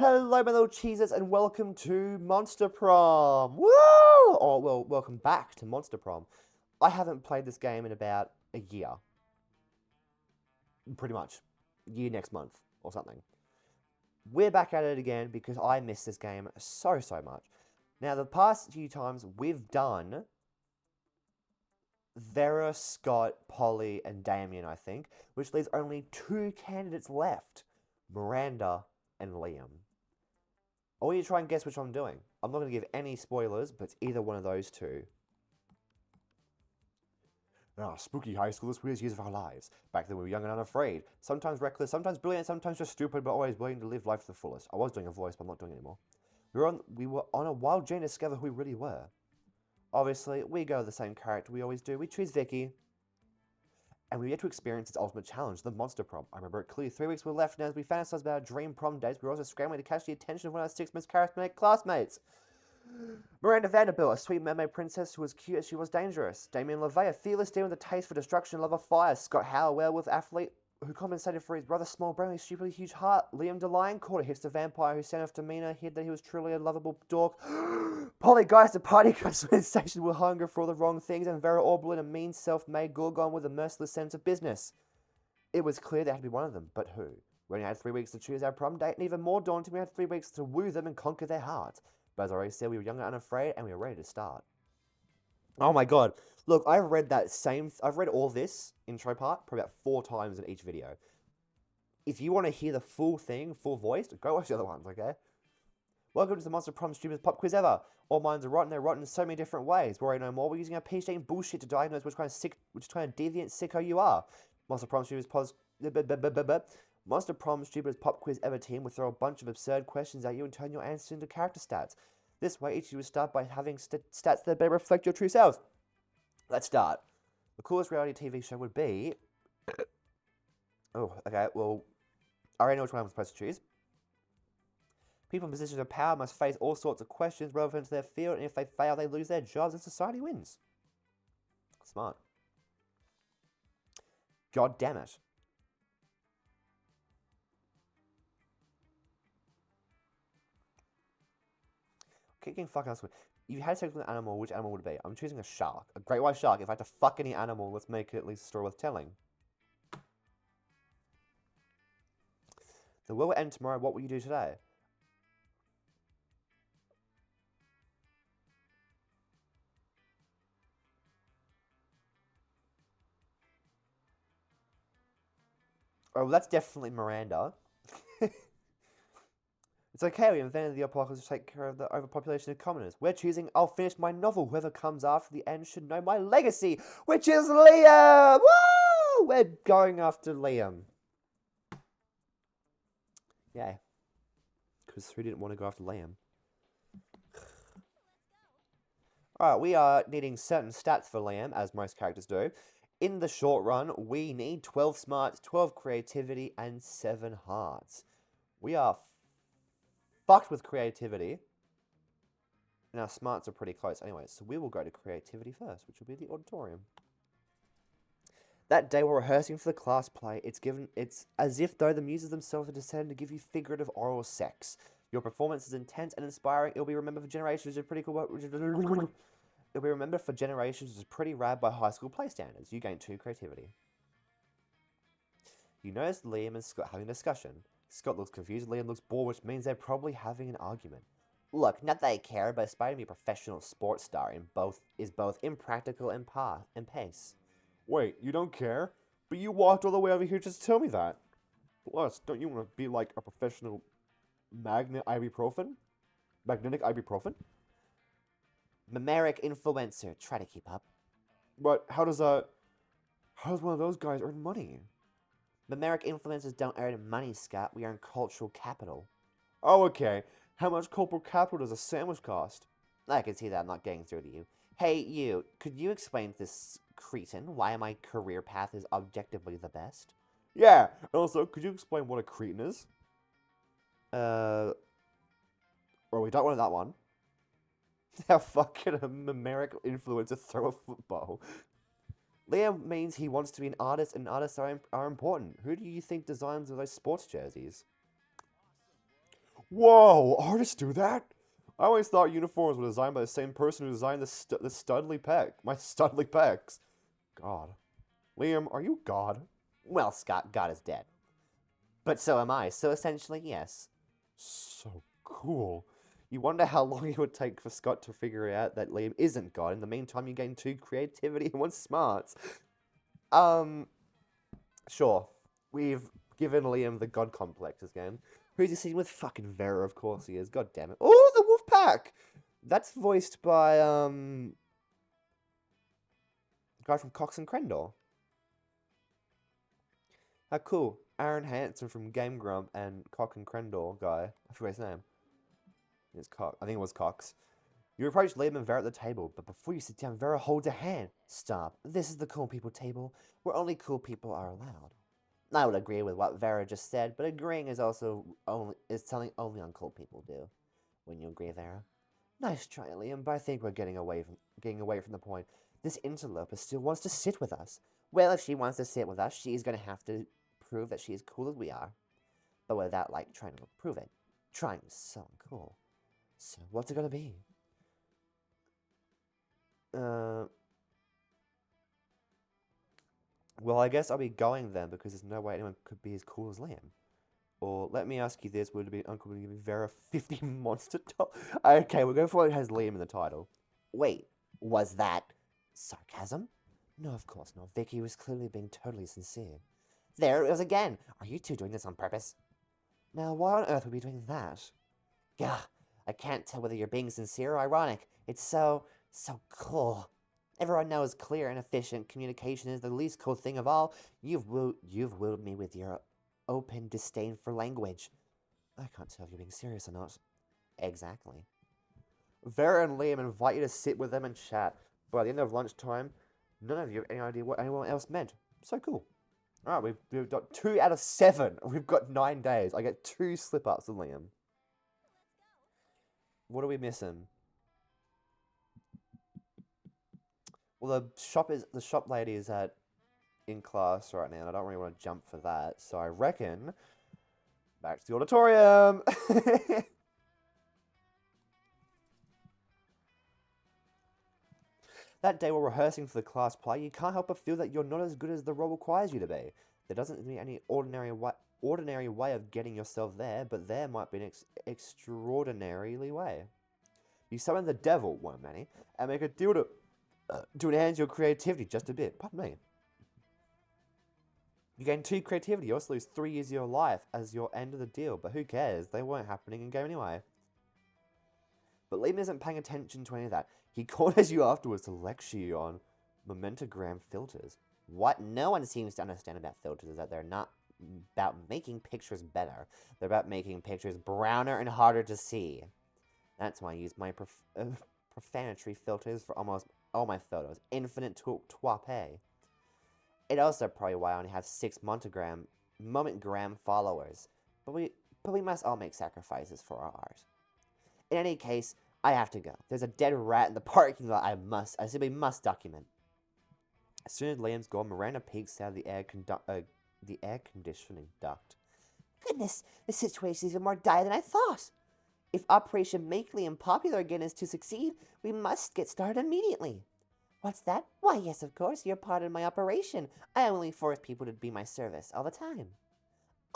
Hello, my little cheezlets, and welcome to Monster Prom. Woo! Oh, well, welcome back to Monster Prom. I haven't played this game in about a year. Pretty much. Year next month, or something. We're back at it again because I miss this game so much. Now, the past few times we've done Vera, Scott, Polly, and Damien, I think, which leaves only two candidates left. Miranda and Liam. I want you to try and guess which one I'm doing. I'm not going to give any spoilers, but it's either one of those two. Ah, spooky high school, the sweetest years of our lives. Back then we were young and unafraid. Sometimes reckless, sometimes brilliant, sometimes just stupid, but always willing to live life to the fullest. I was doing a voice, but I'm not doing it anymore. We were on a wild journey to discover who we really were. Obviously, we go with the same character we always do. We choose Vicky. And we get to experience its ultimate challenge, the Monster Prom. I remember it clearly. 3 weeks were left, and as we fantasized about our dream prom dates, we were also scrambling to catch the attention of one of our 6 most charismatic classmates. Miranda Vanderbilt, a sweet mermaid princess who was cute as she was dangerous. Damien LeVay, a fearless demon with a taste for destruction and love of fire. Scott Howe, a werewolf athlete who compensated for his rather small brain with a stupidly huge heart. Liam DeLion, called a hipster vampire whose standoff demeanor hid that he was truly a lovable dork. Polly Geist, a party crush with insatiable hunger for all the wrong things. And Vera Orblin, a mean self-made gorgon with a merciless sense of business. It was clear there had to be one of them, but who? We only had 3 weeks to choose our prom date, and even more daunting, we had 3 weeks to woo them and conquer their hearts. But as I already said, we were young and unafraid, and we were ready to start. Oh my god. Look, I've read all this intro part probably about 4 times in each video. If you want to hear the full thing, full voiced, go watch the other ones, okay? Welcome to the Monster Prom stupidest pop quiz ever. All minds are rotten, they're rotten in so many different ways. Worry no more, we're using our PhD in bullshit to diagnose which kind of deviant sicko you are. Monster Prom stupidest Monster Prom stupidest pop quiz ever team will throw a bunch of absurd questions at you and turn your answers into character stats. This way, each of you will start by having stats that better reflect your true selves. Let's start. The coolest reality TV show would be... Oh, okay, well, I already know which one I'm supposed to choose. People in positions of power must face all sorts of questions relevant to their field, and if they fail, they lose their jobs and society wins. Smart. God damn it. Kicking fucking else. If you had to take an animal, which animal would it be? I'm choosing a shark. A great white shark. If I had to fuck any animal, let's make it at least a story worth telling. The world will end tomorrow. What will you do today? Oh, that's definitely Miranda. It's okay, we invented the apocalypse to take care of the overpopulation of commoners. We're choosing I'll finish my novel. Whoever comes after the end should know my legacy, which is Liam! Woo! We're going after Liam. Yay. Because who didn't want to go after Liam? Alright, we are needing certain stats for Liam, as most characters do. In the short run, we need 12 smarts, 12 creativity, and 7 hearts. We are fucked with creativity. And our smarts are pretty close anyway, so we will go to creativity first, which will be the auditorium. That day while rehearsing for the class play, it's as if though the muses themselves had decided to give you figurative oral sex. Your performance is intense and inspiring. It'll be remembered for generations, which is pretty cool. It'll be remembered for generations, which is pretty rad by high school play standards. You gain 2 creativity. You notice Liam and Scott having a discussion. Scott looks confused, Liam looks bored, which means they're probably having an argument. Look, not that I care, but aspiring to be a professional sports star is both impractical and pace. Wait, you don't care? But you walked all the way over here just to tell me that. Plus, don't you want to be like a professional magnetic ibuprofen? Mimeric influencer. Try to keep up. But how does one of those guys earn money? Mimeric influencers don't earn money, Scott. We earn cultural capital. Oh, okay. How much cultural capital does a sandwich cost? I can see that I'm not getting through to you. Hey, you. Could you explain to this cretin why my career path is objectively the best? Yeah. And also, could you explain what a cretin is? Well, we don't want that one. How fucking a mimeric influencer throw a football? Liam means he wants to be an artist, and artists are important. Who do you think designs those sports jerseys? Whoa, artists do that? I always thought uniforms were designed by the same person who designed the studly peck. My studly pecs. God. Liam, are you God? Well, Scott, God is dead. But so am I, so essentially, yes. So cool. You wonder how long it would take for Scott to figure out that Liam isn't God. In the meantime, you gain 2 creativity and 1 smarts. Sure. We've given Liam the God complex again. Who's he seen with? Fucking Vera, of course he is. God damn it. Oh, the Wolf Pack! That's voiced by, guy from Cox and Crendor. How cool. Aaron Hansen from Game Grump and Cox and Crendor guy. I forgot his name. It's Cox. I think it was Cox. You approach Liam and Vera at the table, but before you sit down, Vera holds a hand. Stop. This is the cool people table, where only cool people are allowed. I would agree with what Vera just said, but agreeing is also something only uncool people do. Wouldn't you agree, Vera? Nice try, Liam, but I think we're getting away from the point. This interloper still wants to sit with us. Well, if she wants to sit with us, she's gonna have to prove that she's cool as we are. But without, like, trying to prove it. Trying is so uncool. So, what's it gonna be? Well, I guess I'll be going then, because there's no way anyone could be as cool as Liam. Or, let me ask you this, would it be uncool to give Vera 50 monster doll? Okay, we'll go for what has Liam in the title. Wait, was that sarcasm? No, of course not. Vicky was clearly being totally sincere. There it was again. Are you two doing this on purpose? Now, why on earth would we be doing that? Gah, I can't tell whether you're being sincere or ironic. It's so cool. Everyone knows clear and efficient communication is the least cool thing of all. You've wooed me with your open disdain for language. I can't tell if you're being serious or not. Exactly. Vera and Liam invite you to sit with them and chat. By the end of lunchtime, none of you have any idea what anyone else meant. So cool. Alright, we've got 2 out of 7. We've got 9 days. I get 2 slip-ups with Liam. What are we missing? Well, the shop lady is in class right now, and I don't really want to jump for that. So I reckon back to the auditorium. That day while rehearsing for the class play, you can't help but feel that you're not as good as the role requires you to be. There doesn't seem to be any ordinary way of getting yourself there, but there might be an extraordinarily way. You summon the devil, one many, and make a deal to enhance your creativity just a bit. Pardon me. You gain 2 creativity, you also lose 3 years of your life as your end of the deal, but who cares? They weren't happening in game anyway. But Liam isn't paying attention to any of that. He corners you afterwards to lecture you on momentogram filters. What no one seems to understand about filters is that they're not about making pictures better. They're about making pictures browner and harder to see. That's why I use my profanatory filters for almost all my photos. Infinite toipe. It also probably why I only have 6 momentgram followers. But we must all make sacrifices for our art. In any case, I have to go. There's a dead rat in the parking lot I simply must document. As soon as Liam's gone, Miranda peeks out of the air conditioning duct. Goodness, the situation is even more dire than I thought. If Operation Make Liam Popular again is to succeed, we must get started immediately. What's that? Why, yes, of course, you're part of my operation. I only force people to be my service all the time.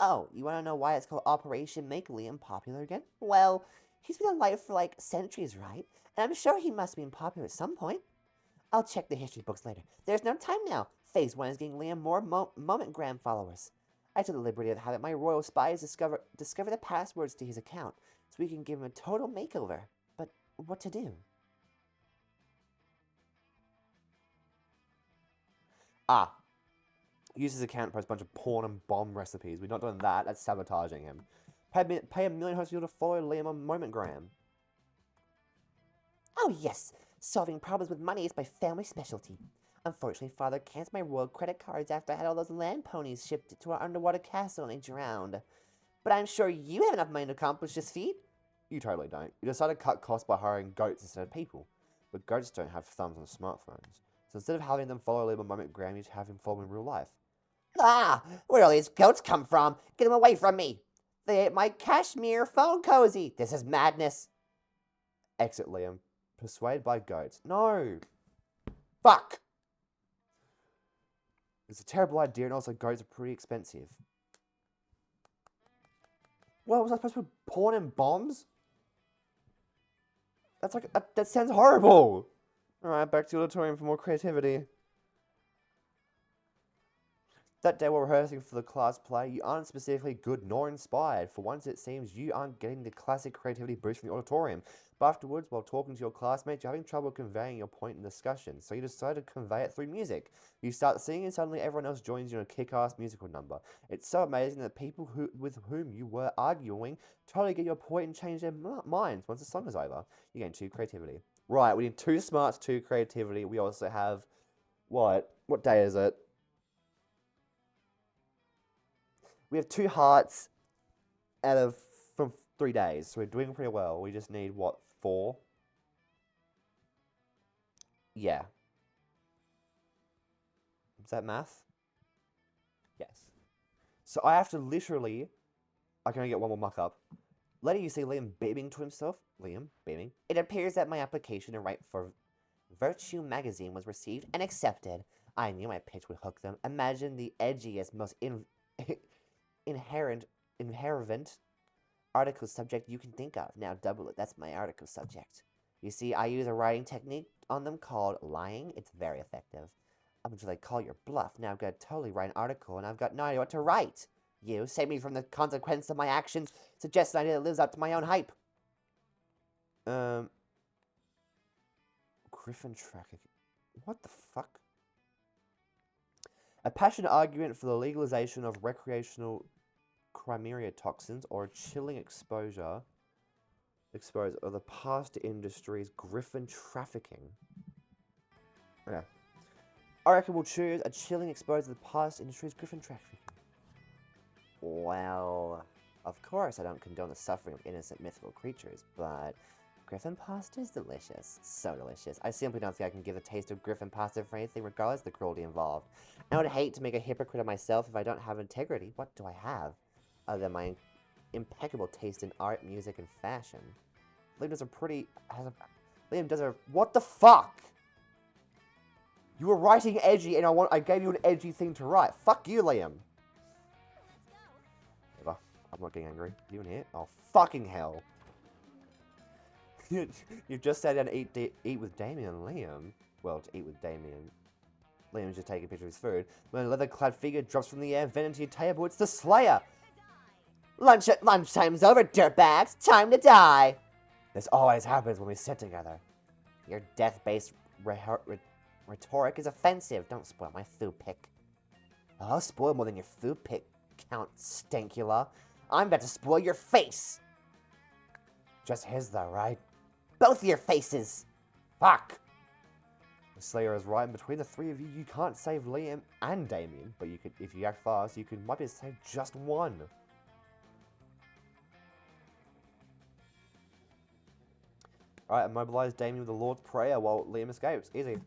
Oh, you want to know why it's called Operation Make Liam Popular again? Well, he's been alive for like centuries, right? And I'm sure he must have been popular at some point. I'll check the history books later. There's no time now. Phase 1 is getting Liam more momentgram followers. I took the liberty of having my royal spies discover the passwords to his account, so we can give him a total makeover. But what to do? Use his account to post a bunch of porn and bomb recipes. We're not doing that. That's sabotaging him. Pay $1 million for you to follow Liam on Momentgram. Oh yes, solving problems with money is my family specialty. Unfortunately, Father canceled my royal credit cards after I had all those land ponies shipped to our underwater castle and they drowned. But I'm sure you have enough money to accomplish this feat. You totally don't. You decided to cut costs by hiring goats instead of people. But goats don't have thumbs on smartphones. So instead of having them follow Liam on Momentgram, you have him follow in real life. Ah, where do all these goats come from? Get them away from me. They ate my cashmere phone cozy. This is madness. Exit Liam. Persuaded by goats. No! Fuck! It's a terrible idea, and also goats are pretty expensive. What, was I supposed to put porn and bombs? That's like, that sounds horrible! Alright, back to the auditorium for more creativity. That day while rehearsing for the class play, you aren't specifically good nor inspired. For once, it seems you aren't getting the classic creativity boost from the auditorium. But afterwards, while talking to your classmates, you're having trouble conveying your point in discussion, so you decide to convey it through music. You start singing and suddenly everyone else joins you in a kick-ass musical number. It's so amazing that people with whom you were arguing totally get your point and change their minds once the song is over. You gain 2 creativity. Right, we need 2 smarts, 2 creativity. We also have... What? What day is it? We have 2 hearts out of from 3 days, so we're doing pretty well. We just need, what, 4? Yeah. Is that math? Yes. So I have to literally... I can only get one more muck up. Later you see Liam beaming to himself. Liam, beaming. It appears that my application to write for Virtue magazine was received and accepted. I knew my pitch would hook them. Imagine the edgiest, most inherent article subject you can think of. Now double it. That's my article subject. You see, I use a writing technique on them called lying. It's very effective. Up until they call your bluff. Now I've got to totally write an article, and I've got no idea what to write. You save me from the consequence of my actions. Suggest an idea that lives up to my own hype. Griffin tracking. What the fuck? A passionate argument for the legalization of recreational chimera toxins or a chilling exposure of the past industry's griffin trafficking. Yeah. I reckon we'll choose a chilling exposure of the past industry's griffin trafficking. Well, of course I don't condone the suffering of innocent mythical creatures, but griffin pasta is delicious. So delicious. I simply don't think I can give a taste of griffin pasta for anything regardless of the cruelty involved. I would hate to make a hypocrite of myself if I don't have integrity. What do I have? Other than my impeccable taste in art, music, and fashion. Liam does a... What the fuck? You were writing edgy and I gave you an edgy thing to write. Fuck you, Liam. I'm not getting angry. You in here? Oh, fucking hell. You've just sat down to eat with Damien and Liam. Well, to eat with Damien. Liam's just taking a picture of his food. When a leather-clad figure drops from the air, vent into your table, it's the Slayer! Lunchtime's over, dirtbags. Time to die. This always happens when we sit together. Your death-based rhetoric is offensive. Don't spoil my food pick. I'll spoil more than your food pick, Count Stankula. I'm about to spoil your face. Just his though, right? Both your faces. Fuck! The Slayer is right, and between the 3 of you, you can't save Liam and Damien, but you could, if you act fast, might be able to save just one. Alright, immobilize Damien with the Lord's Prayer while Liam escapes. Easy.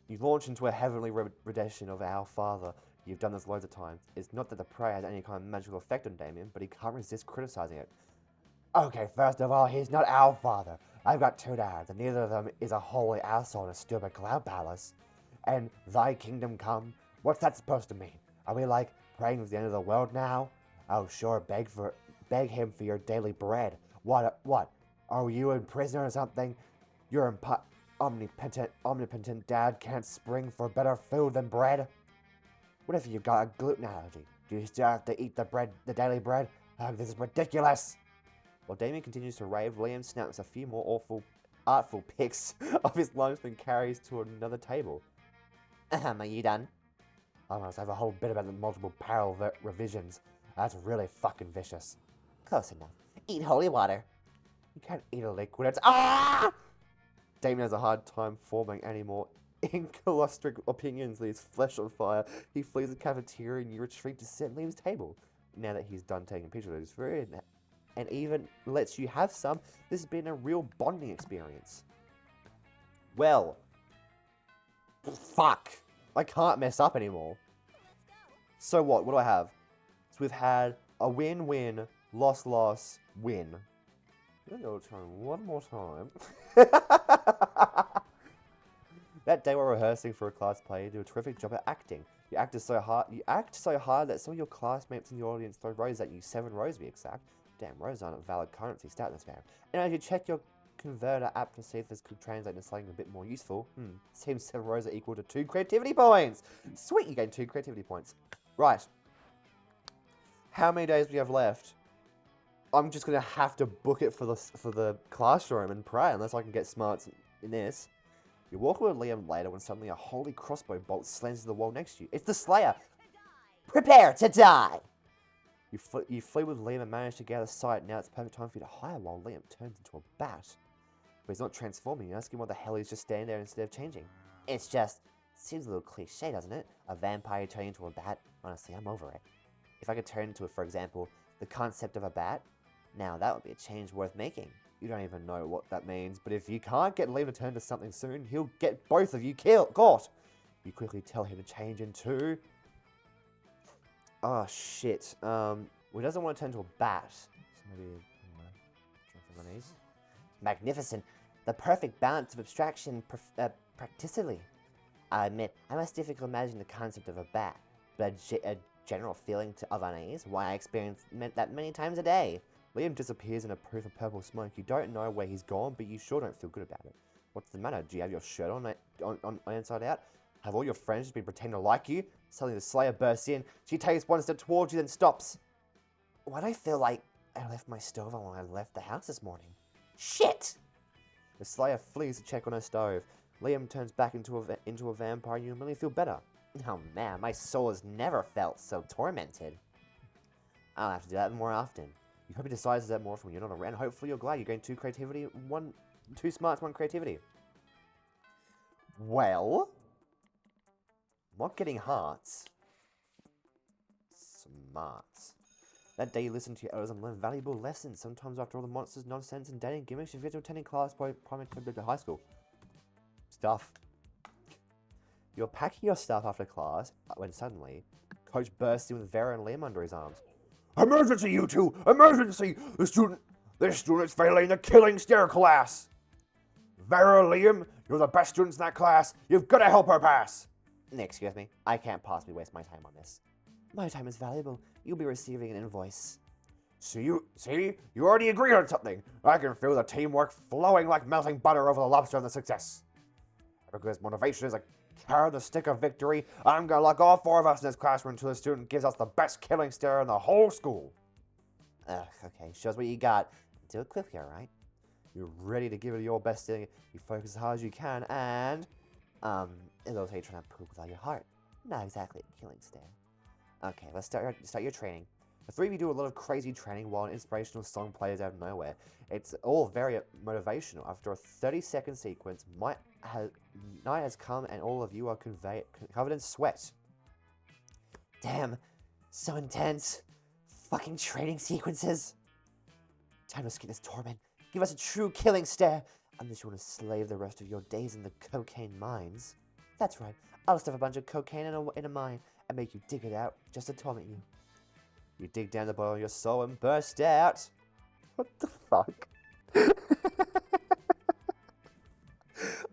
You launch into a heavenly rendition of Our Father. You've done this loads of times. It's not that the prayer has any kind of magical effect on Damien, but he can't resist criticizing it. Okay, first of all, he's not our father. I've got 2 dads, and neither of them is a holy asshole in a stupid cloud palace. And thy kingdom come? What's that supposed to mean? Are we like praying for the end of the world now? Oh, sure, beg him for your daily bread. What? Are you in prison or something? Your omnipotent dad can't spring for better food than bread? What if you got a gluten allergy? Do you still have to eat the daily bread? Oh, this is ridiculous! While Damien continues to rave, Liam snaps a few more artful pics of his lunch then carries to another table. Are you done? I must have a whole bit about the multiple parallel revisions. That's really fucking vicious. Close enough. Eat holy water. You can't eat a liquid. It's... Ah! Damien has a hard time forming any more encaustic opinions, leaves flesh on fire. He flees the cafeteria and you retreat to sit at Liam's table. Now that he's done taking pictures of his food and even lets you have some, this has been a real bonding experience. Well, fuck. I can't mess up anymore. So what? What do I have? we've had a win-win, loss-loss, win. I'm going to try one more time. That day we're rehearsing for a class play, you do a terrific job at acting. You act so hard that some of your classmates in the audience throw roses at you, 7 roses to be exact. Damn, roses aren't a valid currency stat in this game. And as you check your converter app to see if this could translate into something a bit more useful, seems 7 roses are equal to 2 creativity points. Sweet, you gain 2 creativity points. Right. How many days do we have left? I'm just gonna have to book it for the classroom and pray unless I can get smarts in this. You walk with Liam later when suddenly a holy crossbow bolt slams into the wall next to you. It's the Slayer! Prepare to die! You flee with Liam and manage to get out of sight. Now it's the perfect time for you to hide while Liam turns into a bat. But he's not transforming. You ask him what the hell he's just standing there instead of changing. It's just, seems a little cliche, doesn't it? A vampire turning into a bat? Honestly, I'm over it. If I could turn into, for example, the concept of a bat, now that would be a change worth making. You don't even know what that means, but if you can't get Liam to turn to something soon, he'll get both of you caught. You quickly tell him to change into... Oh, shit. Well, he doesn't want to turn to a bat. So maybe... drop on these. Magnificent. The perfect balance of abstraction and practicity. I admit, I must difficult imagine the concept of a bat, but a general feeling of unease, why I experience that many times a day. Liam disappears in a poof of purple smoke. You don't know where he's gone, but you sure don't feel good about it. What's the matter? Do you have your shirt on inside out? Have all your friends just been pretending to like you? Suddenly the Slayer bursts in. She takes one step towards you, then stops. Why do I feel like I left my stove on when I left the house this morning? Shit! The Slayer flees to check on her stove. Liam turns back into a vampire and you immediately feel better. Oh man, my soul has never felt so tormented. I'll have to do that more often. You hope he decides that more often when you're not around. Hopefully you're glad you gained 2 creativity, 2 smarts, 1 creativity. Well, I'm not getting hearts. Smarts. That day you listen to your elders and learn valuable lessons. Sometimes after all the monsters, nonsense, and dating gimmicks, you forget to attending class by primary to high school. Stuff. You're packing your stuff after class when suddenly, Coach bursts in with Vera and Liam under his arms. Emergency, you two! Emergency! This student's failing the killing stare class! Vera, Liam, you're the best students in that class. You've got to help her pass. Excuse me, I can't possibly waste my time on this. My time is valuable. You'll be receiving an invoice. You already agreed on something. I can feel the teamwork flowing like melting butter over the lobster of the success. Because motivation is a carrot on the stick of victory, I'm gonna lock all 4 of us in this classroom until the student gives us the best killing stare in the whole school. Okay, show us what you got. Do it quickly, alright? You're ready to give it your best thing. You focus as hard as you can, and it'll take you trying to poop with all your heart. Not exactly a killing stare. Okay, let's start your training. The 3 of you do a lot of crazy training while an inspirational song plays out of nowhere. It's all very motivational. After a 30-second sequence, night has come and all of you are covered in sweat. Damn, so intense. Fucking training sequences. Time to escape this torment. Give us a true killing stare. Unless you want to slave the rest of your days in the cocaine mines. That's right, I'll stuff a bunch of cocaine in a mine and make you dig it out just to torment you. You dig down the bottom of your soul and burst out. What the fuck?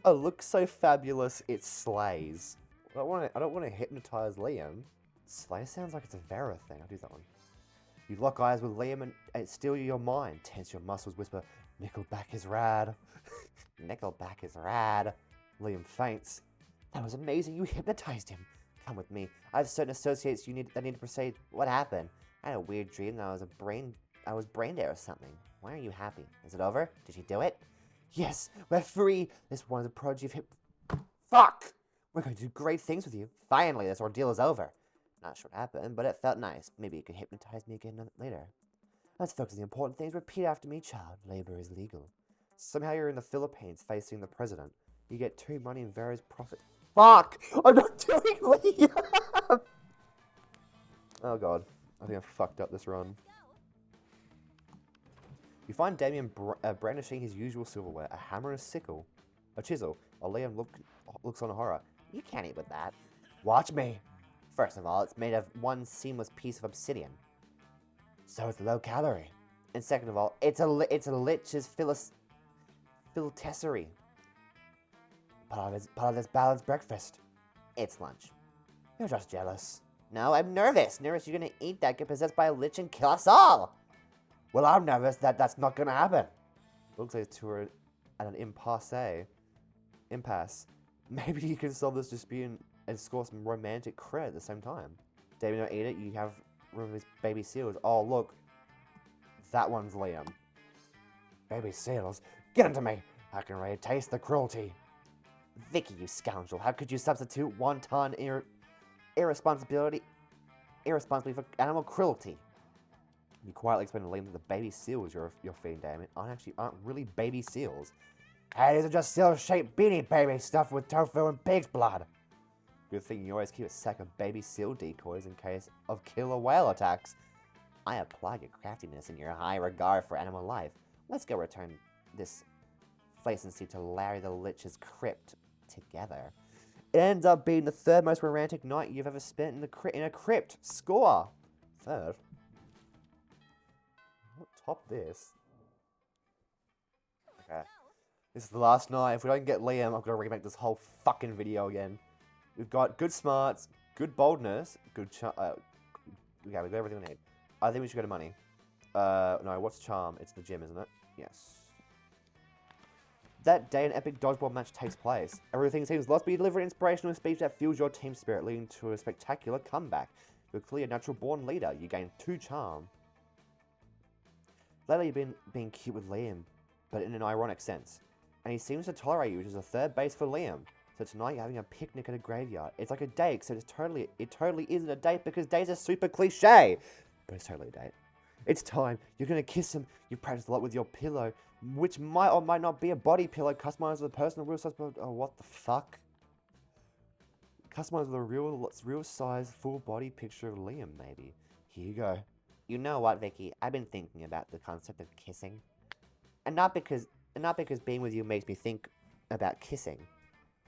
A look so fabulous, it slays. I don't want to hypnotize Liam. Slay sounds like it's a Vera thing. I'll do that one. You lock eyes with Liam and steal your mind. Tense your muscles, whisper, Nickelback is rad. Nickelback is rad. Liam faints. That was amazing. You hypnotized him. Come with me. I have certain associates that need to proceed. What happened? I had a weird dream that I was brain dead or something. Why are you happy? Is it over? Did you do it? Yes, we're free. This one is a prodigy of Fuck! We're going to do great things with you. Finally, this ordeal is over. Not sure what happened, but it felt nice. Maybe you could hypnotize me again later. Let's focus on the important things. Repeat after me, child. Labor is legal. Somehow you're in the Philippines facing the president. You get 2 money and various profit. Fuck! I'm not doing Liam! Oh god. I think I fucked up this run. You find Damien brandishing his usual silverware, a hammer and a sickle, a chisel, while Liam looks on horror. You can't eat with that. Watch me. First of all, it's made of one seamless piece of obsidian. So it's low calorie. And second of all, it's a lich's philtessery. Part of this balanced breakfast. It's lunch. You're just jealous. No, I'm nervous. Nervous you're gonna eat that, get possessed by a lich and kill us all. Well, I'm nervous that that's not gonna happen. Looks like two are at an impasse. Maybe you can solve this dispute and score some romantic credit at the same time. David, don't eat it. You have room for these baby seals. Oh, look. That one's Liam. Baby seals, get into me. I can already taste the cruelty. Vicky, you scoundrel. How could you substitute wanton irresponsibly for animal cruelty? You quietly explain to Liam that the baby seals you're feeding, Damon, aren't really baby seals. Hey, these are just seal-shaped beanie babies stuffed with tofu and pig's blood. Good thing you always keep a sack of baby seal decoys in case of killer whale attacks. I applaud your craftiness and your high regard for animal life. Let's go return this flacency to Larry the Lich's crypt together. It ends up being the third most romantic night you've ever spent in a crypt. Score! Third. What top this? Okay. This is the last night. If we don't get Liam, I've got to remake this whole fucking video again. We've got good smarts, good boldness, good okay, we've got everything we need. I think we should go to money. No, what's charm? It's the gym, isn't it? Yes. That day, an epic dodgeball match takes place. Everything seems lost, but you deliver an inspirational speech that fuels your team spirit, leading to a spectacular comeback. You're clearly a natural-born leader. You gain 2 charm. Lately, you've been being cute with Liam, but in an ironic sense. And he seems to tolerate you, which is a third base for Liam. So tonight, you're having a picnic at a graveyard. It's like a date, except it totally isn't a date because dates are super cliche. But it's totally a date. It's time. You're going to kiss him. You practice a lot with your pillow, which might or might not be a body pillow customized with a personal real size. Oh, what the fuck? Customized with a real size full body picture of Liam, maybe. Here you go. You know what, Vicky? I've been thinking about the concept of kissing. And not because being with you makes me think about kissing.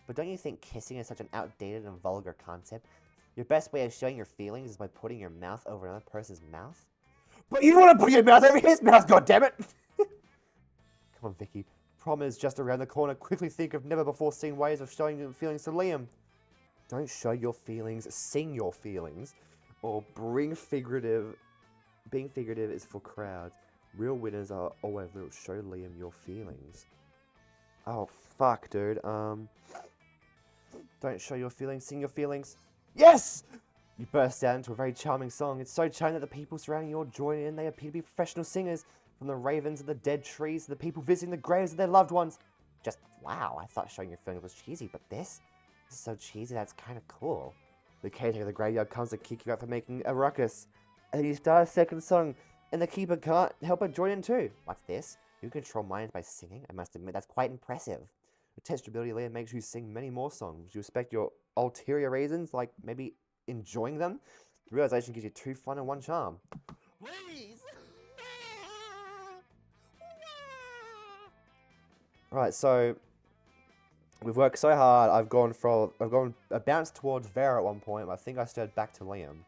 But don't you think kissing is such an outdated and vulgar concept? Your best way of showing your feelings is by putting your mouth over another person's mouth? But you don't want to put your mouth over his mouth, goddammit! Come on, Vicky. Prom is just around the corner. Quickly think of never-before-seen ways of showing your feelings to Liam. Don't show your feelings, sing your feelings. Or being figurative is for crowds. Real winners are always little. Show Liam your feelings. Oh, fuck, dude. Don't show your feelings, sing your feelings. Yes! You burst out into a very charming song. It's so charming that the people surrounding you all join in. They appear to be professional singers. From the ravens of the dead trees to the people visiting the graves of their loved ones. Just, wow, I thought showing your feelings was cheesy, but this is so cheesy that's kind of cool. The caretaker of the graveyard comes to kick you out for making a ruckus. And you start a second song, and the keeper can't help but join in too. What's this? You control minds by singing? I must admit, that's quite impressive. The test your ability later makes you sing many more songs. You respect your ulterior reasons, like maybe enjoying them. The realization gives you 2 fun and 1 charm. Please! Right, so we've worked so hard. I've gone a bounce towards Vera at one point, but I think I stirred back to Liam.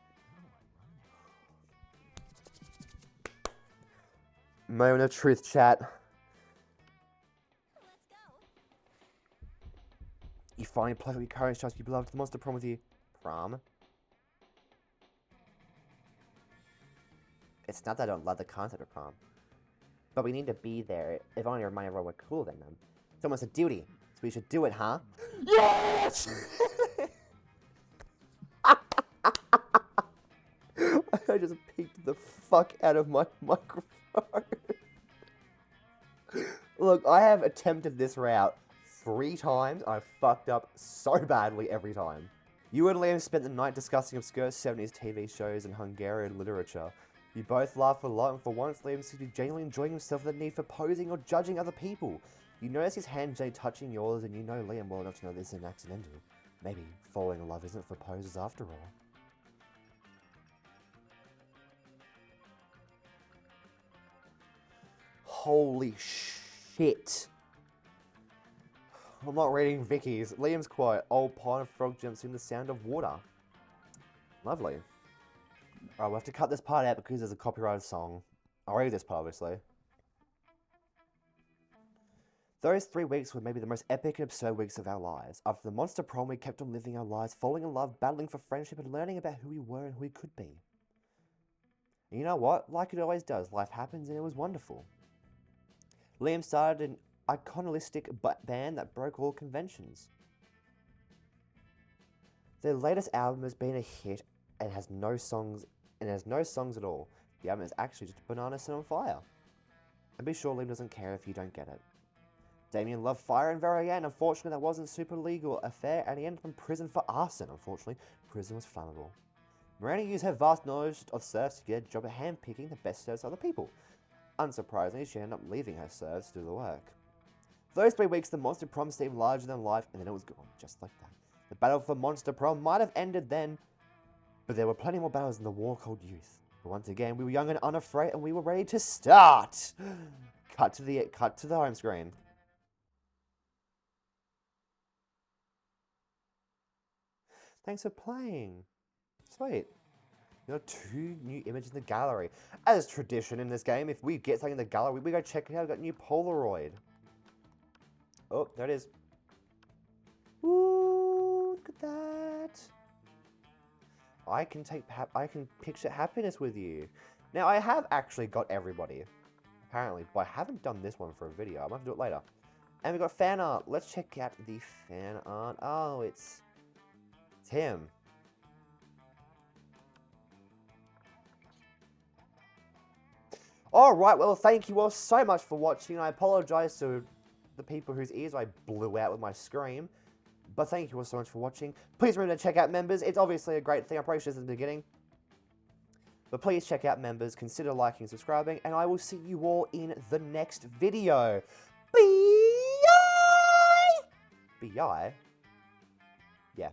Moment of truth, chat. You finally pluck up your courage, trust your beloved monster prom with you. Prom? It's not that I don't love the concept of prom. But we need to be there, if only to remind everyone we're cooler than them. It's almost a duty, so we should do it, huh? Yes! I just peeked the fuck out of my microphone. Look, I have attempted this route 3 times. I've fucked up so badly every time. You and Liam spent the night discussing obscure 70s TV shows and Hungarian literature. You both laughed a lot, and for once, Liam seemed to be genuinely enjoying himself without the need for posing or judging other people. You notice his hand gently touching yours, and you know Liam well enough to know this isn't accidental. Maybe falling in love isn't for poses after all. Holy shit. I'm not reading Vicky's. Liam's quote, old pond of frog jumps in the sound of water. Lovely. Alright, we'll have to cut this part out because there's a copyrighted song. I'll read this part, obviously. Those 3 weeks were maybe the most epic and absurd weeks of our lives. After the monster prom, we kept on living our lives, falling in love, battling for friendship, and learning about who we were and who we could be. And you know what? Like it always does, life happens and it was wonderful. Liam started an iconistic band that broke all conventions. Their latest album has been a hit and has no songs at all. The album is actually just a banana set on fire. And be sure Liam doesn't care if you don't get it. Damien loved fire and very end. Unfortunately, that wasn't a super legal affair, and he ended up in prison for arson. Unfortunately, prison was flammable. Miranda used her vast knowledge of serfs to get a job at handpicking the best serfs other people. Unsurprisingly, she ended up leaving her serfs to do the work. For those 3 weeks, the monster prom seemed larger than life, and then it was gone, just like that. The battle for monster prom might have ended then, but there were plenty more battles in the war called youth. But once again, we were young and unafraid, and we were ready to start. Cut to the home screen. Thanks for playing. Sweet. You got 2 new images in the gallery. As tradition in this game, if we get something in the gallery, we go check it out. We've got a new Polaroid. Oh, there it is. Ooh, look at that. I can picture happiness with you. Now, I have actually got everybody, apparently, but I haven't done this one for a video. I might have to do it later. And we've got fan art. Let's check out the fan art. Oh, it's him. Alright, well, thank you all so much for watching. I apologize to the people whose ears I blew out with my scream. But thank you all so much for watching. Please remember to check out members. It's obviously a great thing. I probably should have said at the beginning. But please check out members. Consider liking and subscribing. And I will see you all in the next video. Bye! Bye? Yeah.